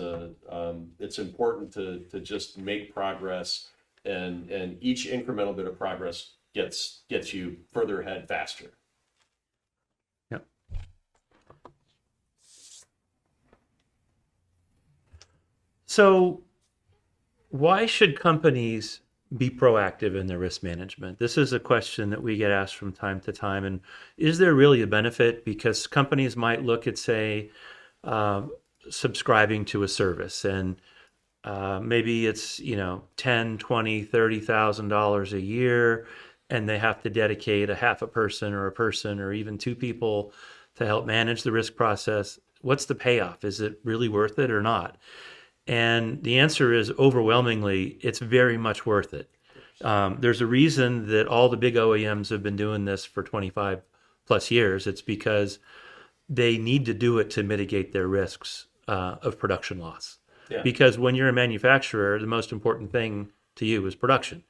important to just make progress, and each incremental bit of progress gets you further ahead faster. Yep. So why should companies be proactive in their risk management? This is a question that we get asked from time to time. And is there really a benefit? Because companies might look at, say, subscribing to a service, and maybe it's, $10, $20, $30,000 a year, and they have to dedicate a half a person or even two people to help manage the risk process. What's the payoff? Is it really worth it or not? And the answer is overwhelmingly, it's very much worth it. There's a reason that all the big OEMs have been doing this for 25 plus years. It's because they need to do it to mitigate their risks of production loss. Yeah. Because when you're a manufacturer, the most important thing to you is production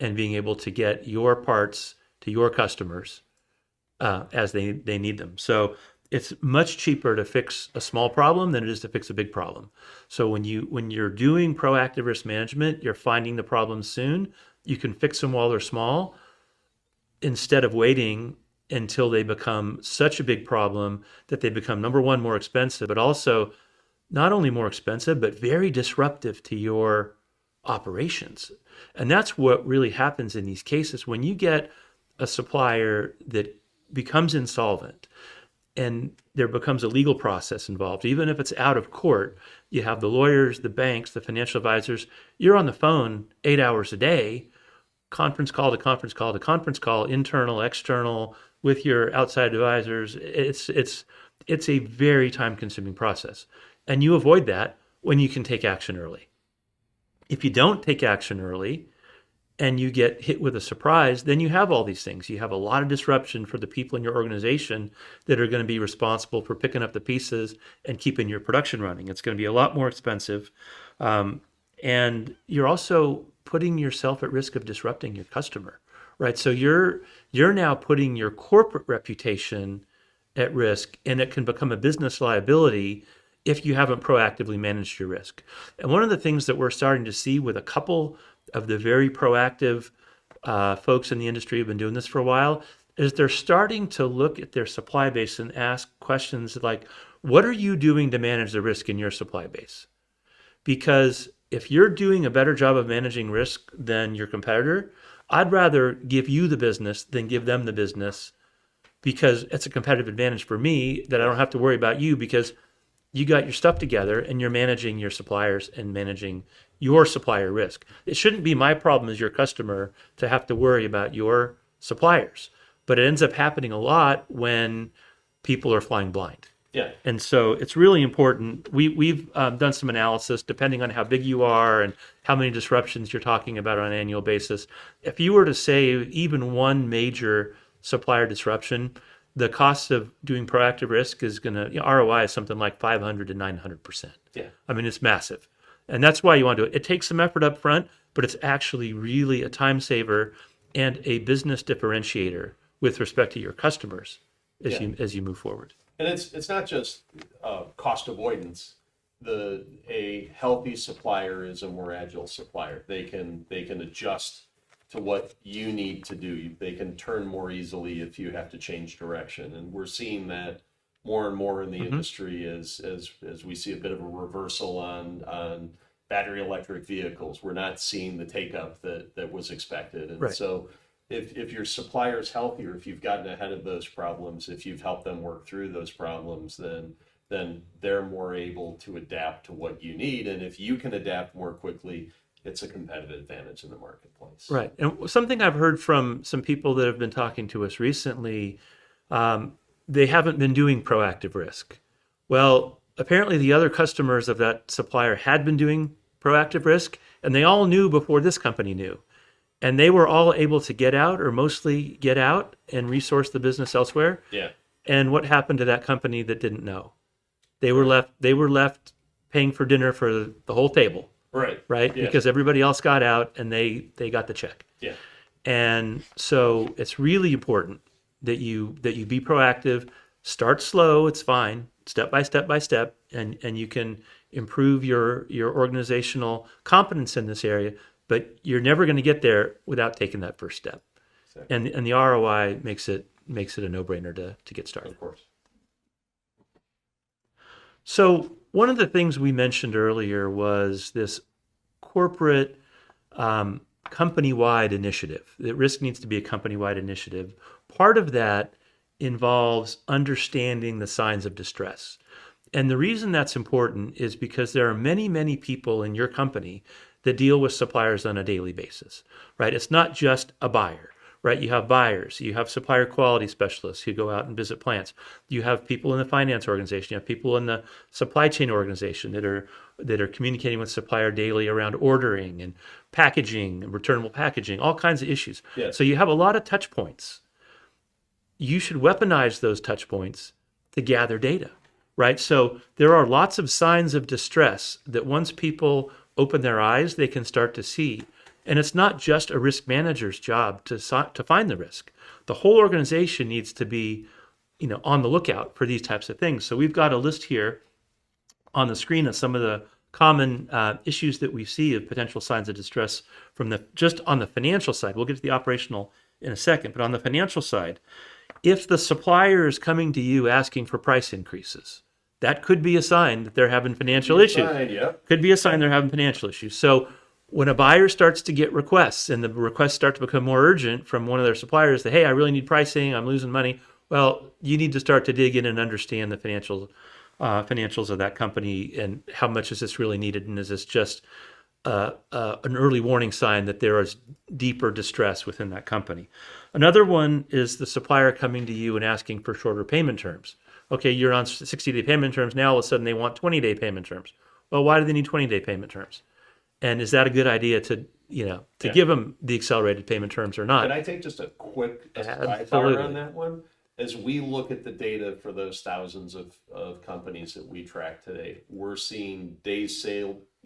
and being able to get your parts to your customers as they need them. So it's much cheaper to fix a small problem than it is to fix a big problem. So when you're doing proactive risk management, you're finding the problems soon. You can fix them while they're small instead of waiting until they become such a big problem that they become, number one, more expensive, but also not only more expensive, but very disruptive to your operations. And that's what really happens in these cases. When you get a supplier that becomes insolvent, and there becomes a legal process involved, even if it's out of court, you have the lawyers, the banks, the financial advisors, you're on the phone 8 hours a day, conference call to conference call to conference call, internal, external, with your outside advisors. It's a very time-consuming process. And you avoid that when you can take action early. If you don't take action early, and you get hit with a surprise, then you have all these things. You have a lot of disruption for the people in your organization that are going to be responsible for picking up the pieces and keeping your production running. It's going to be a lot more expensive. And you're also putting yourself at risk of disrupting your customer, right? So you're now putting your corporate reputation at risk, and it can become a business liability if you haven't proactively managed your risk. And one of the things that we're starting to see with a couple of the very proactive folks in the industry who've been doing this for a while is they're starting to look at their supply base and ask questions like, what are you doing to manage the risk in your supply base? Because if you're doing a better job of managing risk than your competitor, I'd rather give you the business than give them the business, because it's a competitive advantage for me that I don't have to worry about you, because you got your stuff together and you're managing your suppliers and managing your supplier risk. It shouldn't be my problem as your customer to have to worry about your suppliers, but it ends up happening a lot when people are flying blind. Yeah. And so it's really important. We've done some analysis depending on how big you are and how many disruptions you're talking about on an annual basis. If you were to save even one major supplier disruption, the cost of doing proactive risk is going to, ROI is something like 500 to 900%. Yeah. I mean, it's massive. And that's why you want to do it. It takes some effort up front, but it's actually really a time saver and a business differentiator with respect to your customers as you move forward. And it's not just cost avoidance. A healthy supplier is a more agile supplier. They can adjust to what you need to do. They can turn more easily if you have to change direction. And we're seeing that more and more in the industry as we see a bit of a reversal on battery electric vehicles. We're not seeing the take up that was expected. And so if your supplier is healthier, if you've gotten ahead of those problems, if you've helped them work through those problems, then they're more able to adapt to what you need. And if you can adapt more quickly, it's a competitive advantage in the marketplace. Right. And something I've heard from some people that have been talking to us recently, they haven't been doing proactive risk. Well, apparently the other customers of that supplier had been doing proactive risk, and they all knew before this company knew. And they were all able to get out, or mostly get out, and resource the business elsewhere. Yeah. And what happened to that company that didn't know? They were left paying for dinner for the whole table. Right. Right? Yeah. Because everybody else got out and they got the check. Yeah. And so it's really important that you be proactive, start slow, it's fine, step by step by step, and you can improve your organizational competence in this area, but you're never going to get there without taking that first step. Exactly. And the ROI makes it a no-brainer to get started. Of course. So one of the things we mentioned earlier was this corporate company-wide initiative. That risk needs to be a company-wide initiative. Part of that involves understanding the signs of distress. And the reason that's important is because there are many, many people in your company that deal with suppliers on a daily basis, right? It's not just a buyer, right? You have buyers, you have supplier quality specialists who go out and visit plants. You have people in the finance organization, you have people in the supply chain organization that are communicating with supplier daily around ordering and packaging and returnable packaging, all kinds of issues. Yeah. So you have a lot of touch points. You should weaponize those touch points to gather data, right? So there are lots of signs of distress that once people open their eyes, they can start to see. And it's not just a risk manager's job to find the risk. The whole organization needs to be, on the lookout for these types of things. So we've got a list here on the screen of some of the common issues that we see of potential signs of distress just on the financial side. We'll get to the operational in a second, but on the financial side, if the supplier is coming to you asking for price increases, that could be a sign that they're having financial issues. Could be a sign they're having financial issues. So when a buyer starts to get requests and the requests start to become more urgent from one of their suppliers that, hey, I really need pricing, I'm losing money, well, you need to start to dig in and understand the financials of that company and how much is this really needed, and is this just an early warning sign that there is deeper distress within that company. Another one is the supplier coming to you and asking for shorter payment terms. Okay, you're on 60-day payment terms. Now all of a sudden they want 20-day payment terms. Well, why do they need 20-day payment terms? And is that a good idea to give them the accelerated payment terms or not? Can I take just a quick sidebar on that one? As we look at the data for those thousands of companies that we track today, we're seeing days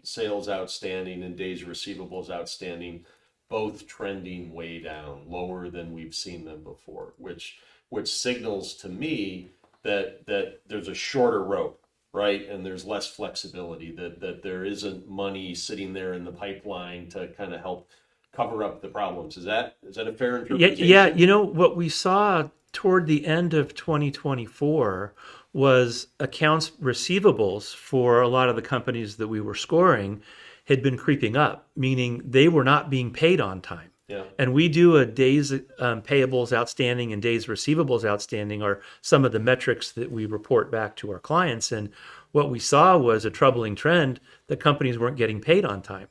sales outstanding and days receivables outstanding both trending way down, lower than we've seen them before, which signals to me that there's a shorter rope, right? And there's less flexibility, that there isn't money sitting there in the pipeline to kind of help cover up the problems. Is that a fair interpretation? Yeah, what we saw toward the end of 2024 was accounts receivables for a lot of the companies that we were scoring had been creeping up, meaning they were not being paid on time. Yeah. And we do a days payables outstanding and days receivables outstanding are some of the metrics that we report back to our clients. And what we saw was a troubling trend that companies weren't getting paid on time.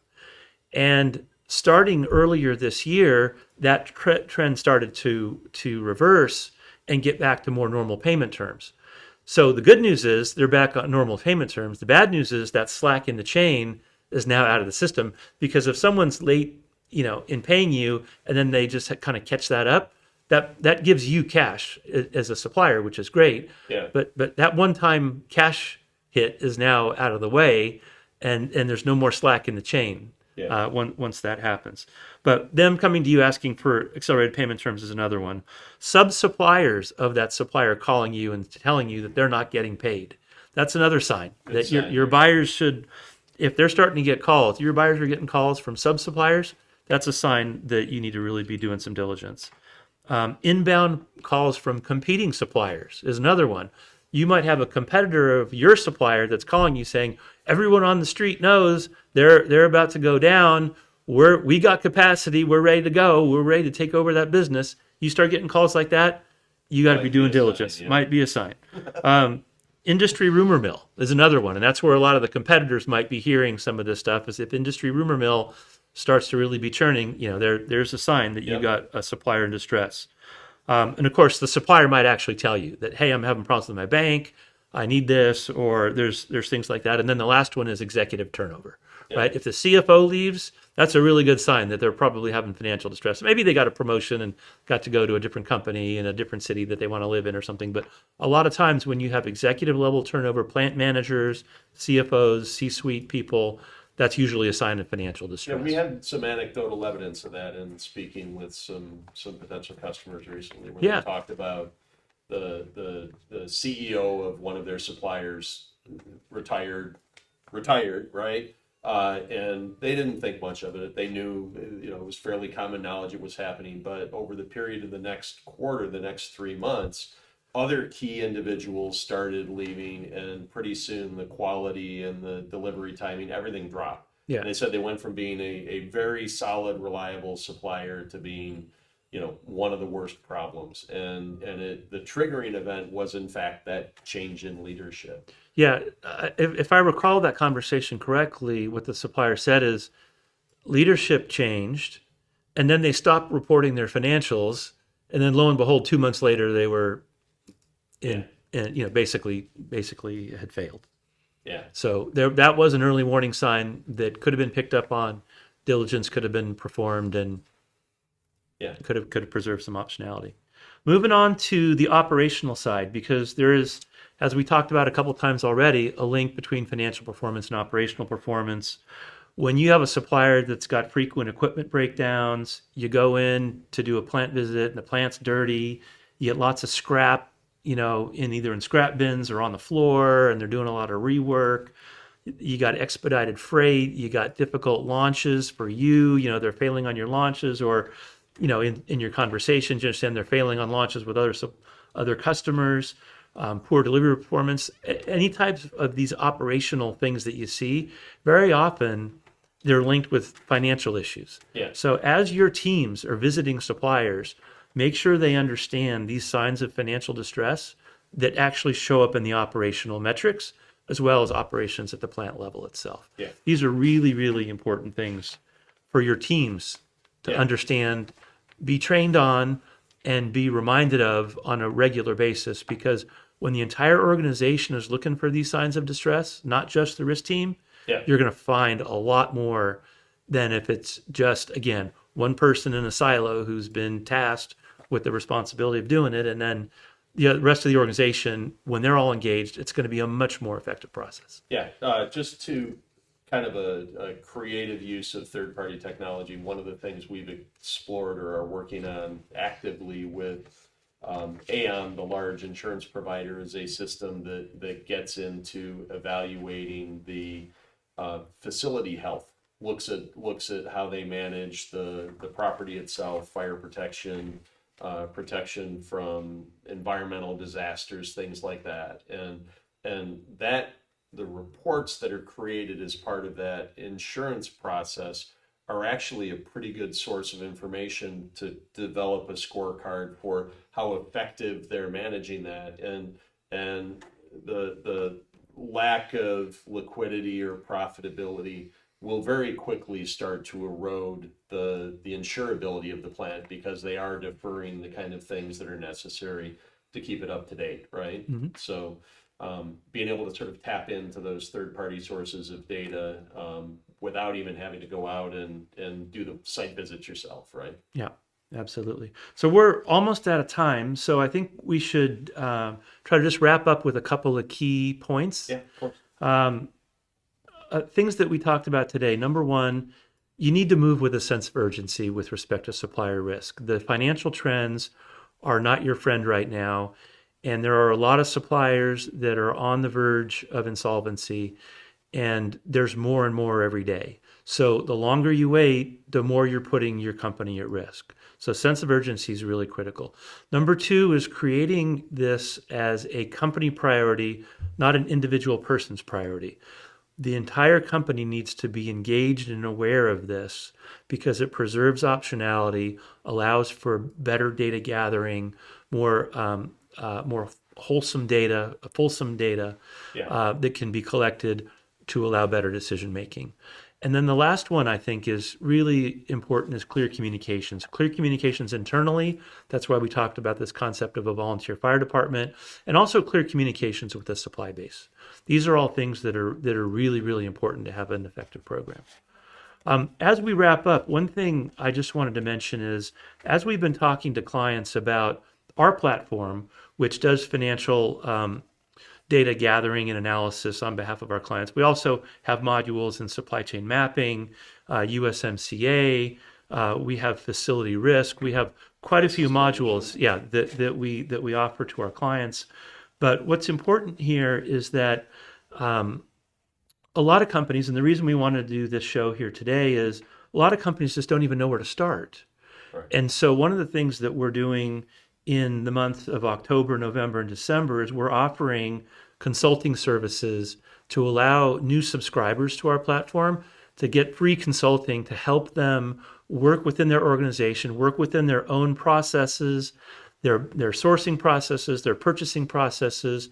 And starting earlier this year, that trend started to reverse and get back to more normal payment terms. So the good news is they're back on normal payment terms. The bad news is that slack in the chain is now out of the system, because if someone's late, in paying you, and then they just kind of catch that up, that gives you cash as a supplier, which is great. Yeah. But that one-time cash hit is now out of the way, and there's no more slack in the chain. Yeah. Once that happens. But them coming to you asking for accelerated payment terms is another one. Sub-suppliers of that supplier calling you and telling you that they're not getting paid. That's another sign that your buyers should, if they're starting to get calls, your buyers are getting calls from sub-suppliers, that's a sign that you need to really be doing some diligence. Inbound calls from competing suppliers is another one. You might have a competitor of your supplier that's calling you saying, everyone on the street knows they're about to go down. We got capacity. We're ready to go. We're ready to take over that business. You start getting calls like that, you got to be doing diligence. Sign, yeah. Might be a sign. Industry rumor mill is another one, and that's where a lot of the competitors might be hearing some of this stuff. Is if industry rumor mill starts to really be churning, there's a sign that you got a supplier in distress. And of course, the supplier might actually tell you that, hey, I'm having problems with my bank, I need this, or there's things like that. And then the last one is executive turnover, right? If the CFO leaves, that's a really good sign that they're probably having financial distress. Maybe they got a promotion and got to go to a different company in a different city that they want to live in or something. But a lot of times when you have executive level turnover, plant managers, CFOs, C-suite people, that's usually a sign of financial distress. Yeah, we had some anecdotal evidence of that in speaking with some potential customers recently, where they talked about the CEO of one of their suppliers retired, right? And they didn't think much of it. They knew, it was fairly common knowledge it was happening. But over the period of the next quarter, the next 3 months, other key individuals started leaving, and pretty soon the quality and the delivery timing, everything dropped. Yeah. And they said they went from being a very solid, reliable supplier to being, one of the worst problems. And the triggering event was, in fact, that change in leadership. Yeah, if I recall that conversation correctly, what the supplier said is leadership changed, and then they stopped reporting their financials, and then lo and behold, 2 months later, they were basically had failed. Yeah. So that was an early warning sign that could have been picked up on. Diligence could have been performed, and could have preserved some optionality. Moving on to the operational side, because there is, as we talked about a couple of times already, a link between financial performance and operational performance. When you have a supplier that's got frequent equipment breakdowns, you go in to do a plant visit and the plant's dirty, you get lots of scrap, in either in scrap bins or on the floor, and they're doing a lot of rework. You got expedited freight, you got difficult launches for you, they're failing on your launches, or, in your conversations, you understand they're failing on launches with other customers, poor delivery performance, any types of these operational things that you see, very often they're linked with financial issues. Yeah. So as your teams are visiting suppliers, make sure they understand these signs of financial distress that actually show up in the operational metrics, as well as operations at the plant level itself. Yeah. These are really, really important things for your teams to understand, be trained on, and be reminded of on a regular basis, because when the entire organization is looking for these signs of distress, not just the risk team, you're going to find a lot more than if it's just, again, one person in a silo who's been tasked with the responsibility of doing it, and then the rest of the organization, when they're all engaged, it's going to be a much more effective process. Yeah, just to kind of a creative use of third-party technology, one of the things we've explored or are working on actively with Aon, the large insurance provider, is a system that gets into evaluating the facility health, looks at how they manage the property itself, fire protection, protection from environmental disasters, things like that, and that the reports that are created as part of that insurance process are actually a pretty good source of information to develop a scorecard for how effective they're managing that, and the lack of liquidity or profitability will very quickly start to erode the insurability of the plant, because they are deferring the kind of things that are necessary to keep it up to date, right? Mm-hmm. So being able to sort of tap into those third-party sources of data without even having to go out and do the site visits yourself, right? Yeah, absolutely. So we're almost out of time. So I think we should try to just wrap up with a couple of key points. Yeah, of course. Things that we talked about today. Number one, you need to move with a sense of urgency with respect to supplier risk. The financial trends are not your friend right now. And there are a lot of suppliers that are on the verge of insolvency, and there's more and more every day. So the longer you wait, the more you're putting your company at risk. So sense of urgency is really critical. Number two is creating this as a company priority, not an individual person's priority. The entire company needs to be engaged and aware of this because it preserves optionality, allows for better data gathering, more wholesome data, fulsome data that can be collected to allow better decision making. And then the last one I think is really important is clear communications. Clear communications internally. That's why we talked about this concept of a volunteer fire department, and also clear communications with the supply base. These are all things that are really, really important to have an effective program. As we wrap up, one thing I just wanted to mention is, as we've been talking to clients about our platform, which does financial data gathering and analysis on behalf of our clients. We also have modules in supply chain mapping, USMCA. We have facility risk. We have quite a few modules, that we offer to our clients. But what's important here is that a lot of companies, and the reason we want to do this show here today is a lot of companies just don't even know where to start. Right. And so one of the things that we're doing in the month of October, November, and December is we're offering consulting services to allow new subscribers to our platform to get free consulting to help them work within their organization, work within their own processes, their sourcing processes, their purchasing processes,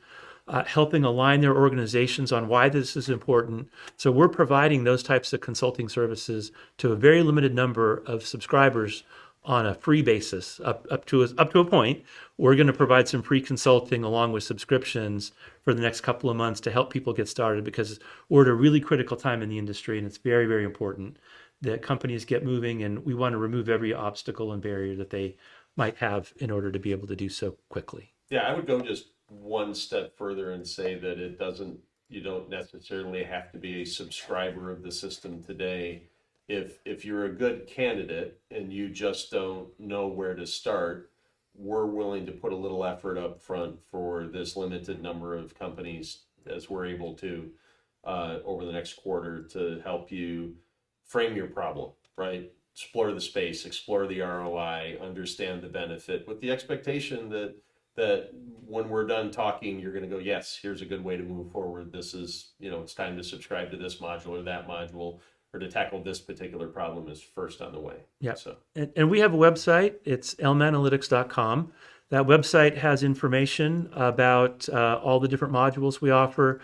helping align their organizations on why this is important. So we're providing those types of consulting services to a very limited number of subscribers on a free basis up to a point. We're going to provide some free consulting along with subscriptions for the next couple of months to help people get started, because we're at a really critical time in the industry, and it's very, very important that companies get moving, and we want to remove every obstacle and barrier that they might have in order to be able to do so quickly. Yeah, I would go just one step further and say that you don't necessarily have to be a subscriber of the system today. If you're a good candidate and you just don't know where to start, we're willing to put a little effort up front for this limited number of companies, as we're able to over the next quarter, to help you frame your problem, right? Explore the space, explore the ROI, understand the benefit, with the expectation that when we're done talking, you're going to go, yes, here's a good way to move forward. This is, it's time to subscribe to this module or that module, or to tackle this particular problem is first on the way. Yeah. So. And we have a website. It's elmanalytics.com. That website has information about all the different modules we offer.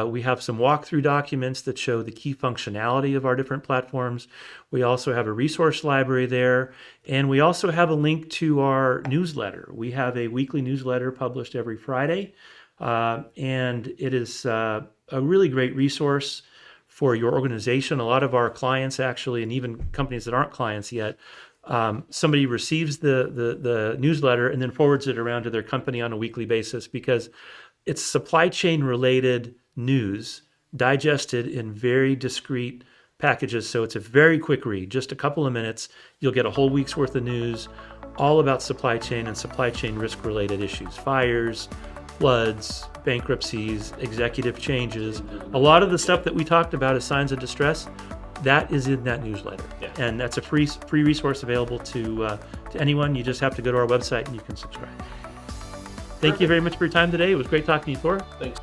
We have some walkthrough documents that show the key functionality of our different platforms. We also have a resource library there. And we also have a link to our newsletter. We have a weekly newsletter published every Friday. And it is a really great resource for your organization. A lot of our clients actually, and even companies that aren't clients yet, somebody receives the newsletter and then forwards it around to their company on a weekly basis, because it's supply chain related news digested in very discrete packages. So it's a very quick read, just a couple of minutes. You'll get a whole week's worth of news all about supply chain and supply chain risk related issues, fires, floods, bankruptcies, executive changes. A lot of the stuff that we talked about as signs of distress, that is in that newsletter. Yeah. And that's a free resource available to anyone. You just have to go to our website and you can subscribe. Thank you very much for your time today. It was great talking to you, Thor. Thanks.